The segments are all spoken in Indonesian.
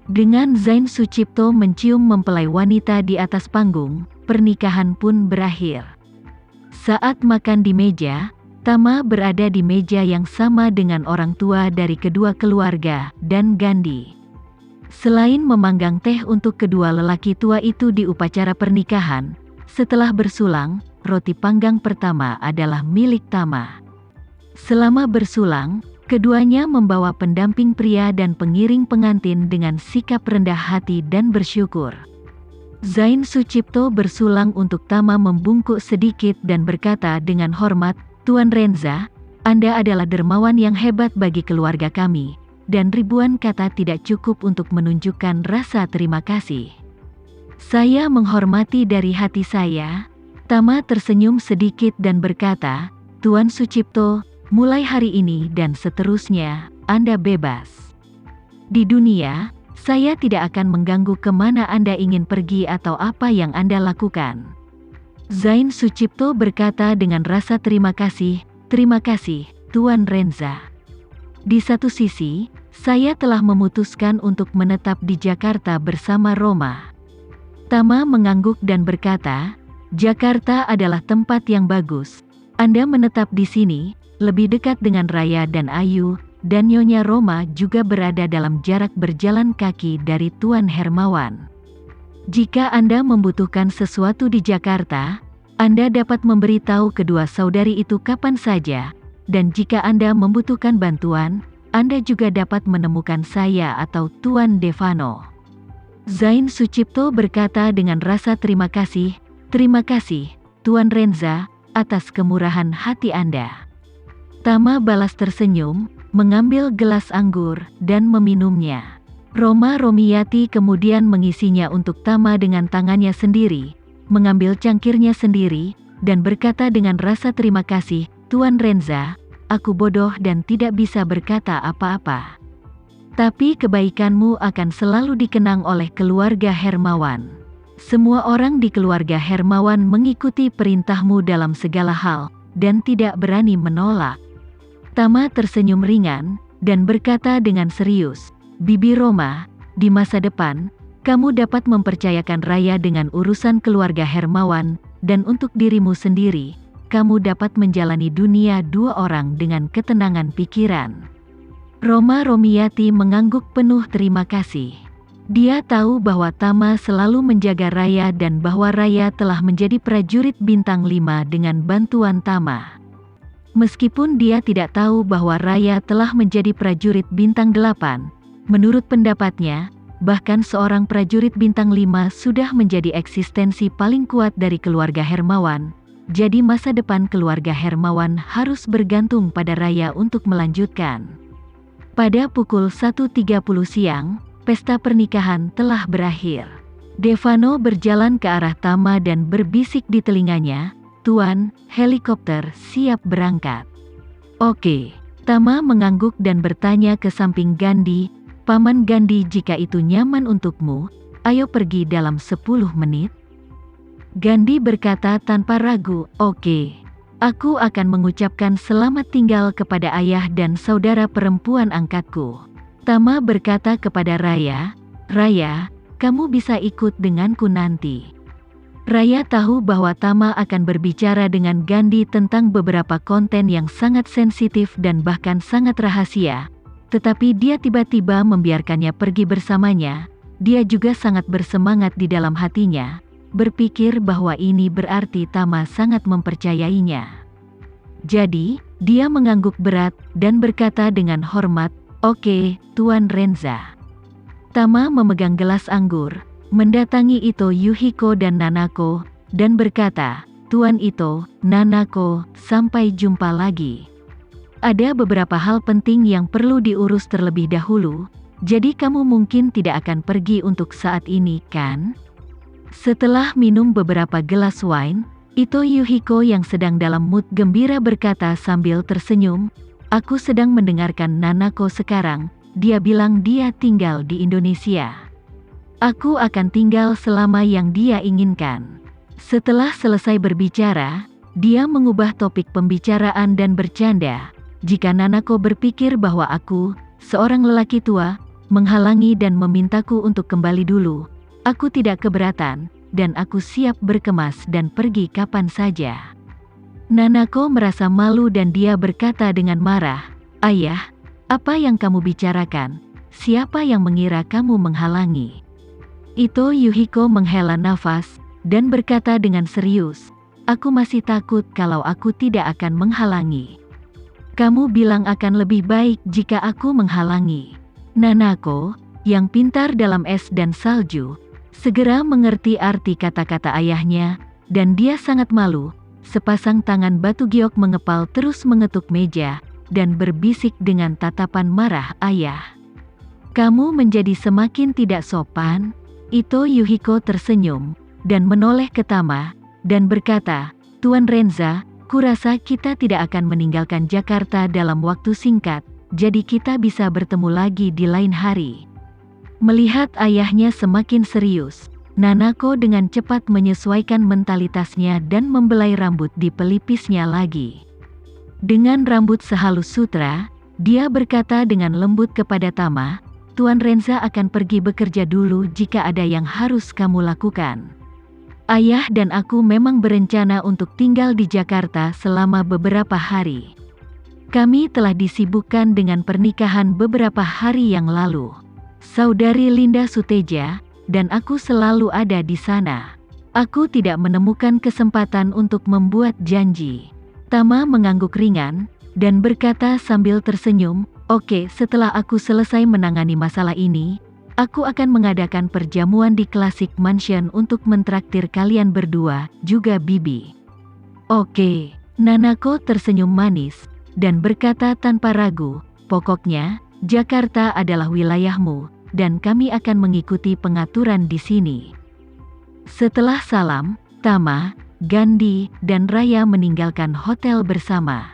Dengan Zain Sucipto mencium mempelai wanita di atas panggung, pernikahan pun berakhir. Saat makan di meja, Tama berada di meja yang sama dengan orang tua dari kedua keluarga dan Gandhi. Selain memanggang teh untuk kedua lelaki tua itu di upacara pernikahan, setelah bersulang, roti panggang pertama adalah milik Tama. Selama bersulang, keduanya membawa pendamping pria dan pengiring pengantin dengan sikap rendah hati dan bersyukur. Zain Sucipto bersulang untuk Tama membungkuk sedikit dan berkata dengan hormat, "Tuan Renza, Anda adalah dermawan yang hebat bagi keluarga kami, dan ribuan kata tidak cukup untuk menunjukkan rasa terima kasih. Saya menghormati dari hati saya." Tama tersenyum sedikit dan berkata, "Tuan Sucipto, mulai hari ini dan seterusnya, Anda bebas. Di dunia, saya tidak akan mengganggu kemana Anda ingin pergi atau apa yang Anda lakukan." Zain Sucipto berkata dengan rasa terima kasih, "Terima kasih, Tuan Renza. Di satu sisi, saya telah memutuskan untuk menetap di Jakarta bersama Roma." Tama mengangguk dan berkata, "Jakarta adalah tempat yang bagus. Anda menetap di sini, lebih dekat dengan Raya dan Ayu, dan Nyonya Roma juga berada dalam jarak berjalan kaki dari Tuan Hermawan. Jika Anda membutuhkan sesuatu di Jakarta, Anda dapat memberitahu kedua saudari itu kapan saja, dan jika Anda membutuhkan bantuan, Anda juga dapat menemukan saya atau Tuan Devano." Zain Sucipto berkata dengan rasa terima kasih, "Terima kasih, Tuan Renza, atas kemurahan hati Anda." Tama balas tersenyum, mengambil gelas anggur, dan meminumnya. Roma Romiati kemudian mengisinya untuk Tama dengan tangannya sendiri, mengambil cangkirnya sendiri, dan berkata dengan rasa terima kasih, "Tuan Renza, aku bodoh dan tidak bisa berkata apa-apa. Tapi kebaikanmu akan selalu dikenang oleh keluarga Hermawan. Semua orang di keluarga Hermawan mengikuti perintahmu dalam segala hal, dan tidak berani menolak." Tama tersenyum ringan, dan berkata dengan serius, "Bibi Roma, di masa depan, kamu dapat mempercayakan Raya dengan urusan keluarga Hermawan, dan untuk dirimu sendiri, kamu dapat menjalani dunia dua orang dengan ketenangan pikiran." Roma Romiati mengangguk penuh terima kasih. Dia tahu bahwa Tama selalu menjaga Raya dan bahwa Raya telah menjadi prajurit bintang 5 dengan bantuan Tama. Meskipun dia tidak tahu bahwa Raya telah menjadi prajurit bintang 8, menurut pendapatnya, bahkan seorang prajurit bintang 5 sudah menjadi eksistensi paling kuat dari keluarga Hermawan, jadi masa depan keluarga Hermawan harus bergantung pada Raya untuk melanjutkan. Pada pukul 1.30 siang, pesta pernikahan telah berakhir. Devano berjalan ke arah Tama dan berbisik di telinganya, "Tuan, helikopter siap berangkat." "Oke." Tama mengangguk dan bertanya ke samping Gandhi, "Paman Gandhi, jika itu nyaman untukmu, ayo pergi dalam 10 menit." Gandhi berkata tanpa ragu, "Oke. Aku akan mengucapkan selamat tinggal kepada ayah dan saudara perempuan angkatku." Tama berkata kepada Raya, "Raya, kamu bisa ikut denganku nanti." Raya tahu bahwa Tama akan berbicara dengan Gandhi tentang beberapa konten yang sangat sensitif dan bahkan sangat rahasia, tetapi dia tiba-tiba membiarkannya pergi bersamanya. Dia juga sangat bersemangat di dalam hatinya, berpikir bahwa ini berarti Tama sangat mempercayainya. Jadi, dia mengangguk berat dan berkata dengan hormat, "Oke, Tuan Renza." Tama memegang gelas anggur, mendatangi Ito, Yuhiko dan Nanako, dan berkata, "Tuan Ito, Nanako, sampai jumpa lagi. Ada beberapa hal penting yang perlu diurus terlebih dahulu, jadi kamu mungkin tidak akan pergi untuk saat ini, kan?" Setelah minum beberapa gelas wine, Ito Yuhiko yang sedang dalam mood gembira berkata sambil tersenyum, "Aku sedang mendengarkan Nanako sekarang, dia bilang dia tinggal di Indonesia. Aku akan tinggal selama yang dia inginkan." Setelah selesai berbicara, dia mengubah topik pembicaraan dan bercanda, "Jika Nanako berpikir bahwa aku, seorang lelaki tua, menghalangi dan memintaku untuk kembali dulu, aku tidak keberatan, dan aku siap berkemas dan pergi kapan saja. Nanako merasa malu dan dia berkata dengan marah, "Ayah, apa yang kamu bicarakan? Siapa yang mengira kamu menghalangi?" Ito Yuhiko menghela nafas, dan berkata dengan serius, "Aku masih takut kalau aku tidak akan menghalangi. Kamu bilang akan lebih baik jika aku menghalangi." Nanako, yang pintar dalam es dan salju, segera mengerti arti kata-kata ayahnya, dan dia sangat malu. Sepasang tangan batu giok mengepal terus mengetuk meja, dan berbisik dengan tatapan marah, "Ayah, kamu menjadi semakin tidak sopan." Ito Yuhiko tersenyum, dan menoleh ke Tama, dan berkata, "Tuan Renza, kurasa kita tidak akan meninggalkan Jakarta dalam waktu singkat, jadi kita bisa bertemu lagi di lain hari." Melihat ayahnya semakin serius, Nanako dengan cepat menyesuaikan mentalitasnya dan membelai rambut di pelipisnya lagi. Dengan rambut sehalus sutra, dia berkata dengan lembut kepada Tama, "Tuan Renza akan pergi bekerja dulu jika ada yang harus kamu lakukan. Ayah dan aku memang berencana untuk tinggal di Jakarta selama beberapa hari. Kami telah disibukkan dengan pernikahan beberapa hari yang lalu. Saudari Linda Suteja dan aku selalu ada di sana. Aku tidak menemukan kesempatan untuk membuat janji." Tama mengangguk ringan, dan berkata sambil tersenyum, "Oke, setelah aku selesai menangani masalah ini, aku akan mengadakan perjamuan di Classic Mansion untuk mentraktir kalian berdua, juga Bibi." "Oke." Nanako tersenyum manis, dan berkata tanpa ragu, "Pokoknya, Jakarta adalah wilayahmu, dan kami akan mengikuti pengaturan di sini." Setelah salam, Tama, Gandhi, dan Raya meninggalkan hotel bersama.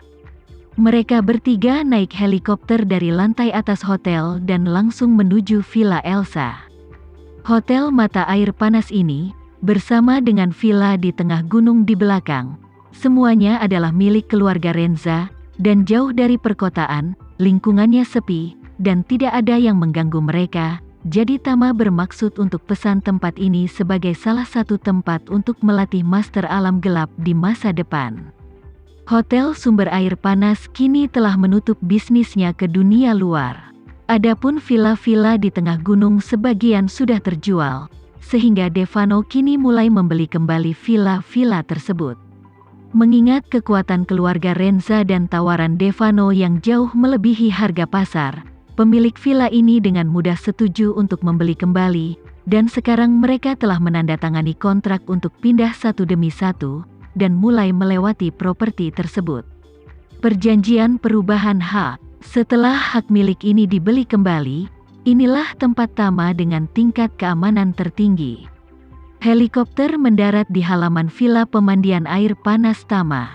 Mereka bertiga naik helikopter dari lantai atas hotel dan langsung menuju Villa Elsa. Hotel mata air panas ini, bersama dengan villa di tengah gunung di belakang, semuanya adalah milik keluarga Renza, dan jauh dari perkotaan, lingkungannya sepi, dan tidak ada yang mengganggu mereka, jadi Tama bermaksud untuk pesan tempat ini sebagai salah satu tempat untuk melatih master alam gelap di masa depan. Hotel Sumber Air Panas kini telah menutup bisnisnya ke dunia luar. Adapun villa-villa di tengah gunung sebagian sudah terjual, sehingga Devano kini mulai membeli kembali villa-villa tersebut. Mengingat kekuatan keluarga Renza dan tawaran Devano yang jauh melebihi harga pasar, pemilik villa ini dengan mudah setuju untuk membeli kembali, dan sekarang mereka telah menandatangani kontrak untuk pindah satu demi satu, dan mulai melewati properti tersebut. Perjanjian perubahan hak. Setelah hak milik ini dibeli kembali, inilah tempat Tama dengan tingkat keamanan tertinggi. Helikopter mendarat di halaman villa pemandian air panas Tama.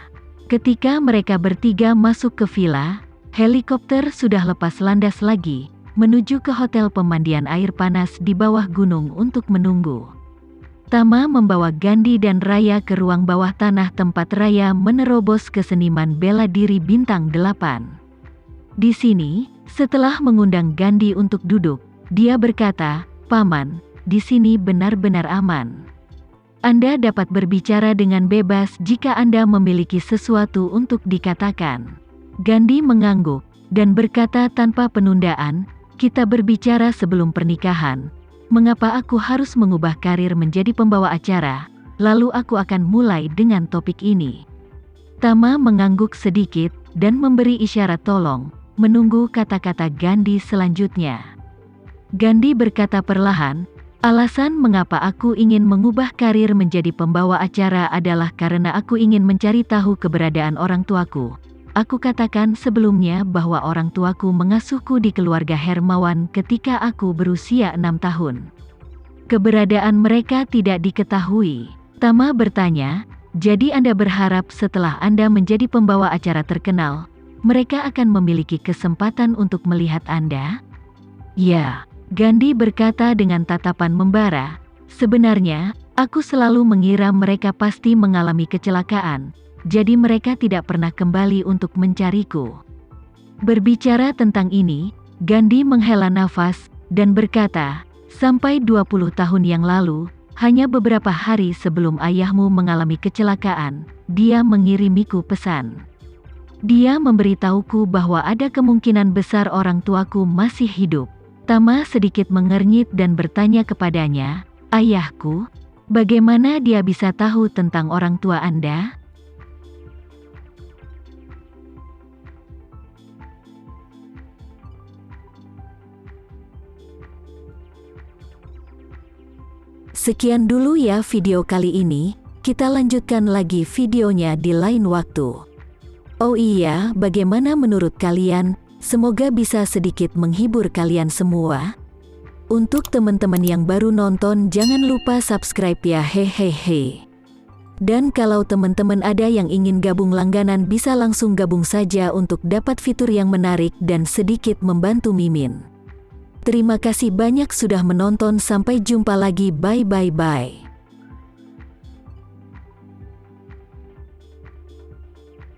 Ketika mereka bertiga masuk ke villa, helikopter sudah lepas landas lagi, menuju ke hotel pemandian air panas di bawah gunung untuk menunggu. Tama membawa Gandhi dan Raya ke ruang bawah tanah tempat Raya menerobos ke seniman bela diri bintang 8. Di sini, setelah mengundang Gandhi untuk duduk, dia berkata, "Paman, di sini benar-benar aman. Anda dapat berbicara dengan bebas jika Anda memiliki sesuatu untuk dikatakan." Gandhi mengangguk, dan berkata tanpa penundaan, "Kita berbicara sebelum pernikahan. Mengapa aku harus mengubah karir menjadi pembawa acara, lalu aku akan mulai dengan topik ini." Tama mengangguk sedikit, dan memberi isyarat tolong, menunggu kata-kata Gandhi selanjutnya. Gandhi berkata perlahan, "Alasan mengapa aku ingin mengubah karir menjadi pembawa acara adalah karena aku ingin mencari tahu keberadaan orang tuaku. Aku katakan sebelumnya bahwa orang tuaku mengasuhku di keluarga Hermawan ketika aku berusia 6 tahun. Keberadaan mereka tidak diketahui." Tama bertanya, "Jadi Anda berharap setelah Anda menjadi pembawa acara terkenal, mereka akan memiliki kesempatan untuk melihat Anda?" "Ya," Gandhi berkata dengan tatapan membara, "Sebenarnya, aku selalu mengira mereka pasti mengalami kecelakaan. Jadi mereka tidak pernah kembali untuk mencariku." Berbicara tentang ini, Gandhi menghela nafas, dan berkata, "Sampai 20 tahun yang lalu, hanya beberapa hari sebelum ayahmu mengalami kecelakaan, dia mengirimiku pesan. Dia memberitahuku bahwa ada kemungkinan besar orang tuaku masih hidup." Tama sedikit mengernyit dan bertanya kepadanya, "Ayahku? Bagaimana dia bisa tahu tentang orang tua Anda?" Sekian dulu ya video kali ini, kita lanjutkan lagi videonya di lain waktu. Oh iya, bagaimana menurut kalian? Semoga bisa sedikit menghibur kalian semua. Untuk teman-teman yang baru nonton, jangan lupa subscribe ya, hehehe. Dan kalau teman-teman ada yang ingin gabung langganan, bisa langsung gabung saja untuk dapat fitur yang menarik dan sedikit membantu Mimin. Terima kasih banyak sudah menonton, sampai jumpa lagi, bye.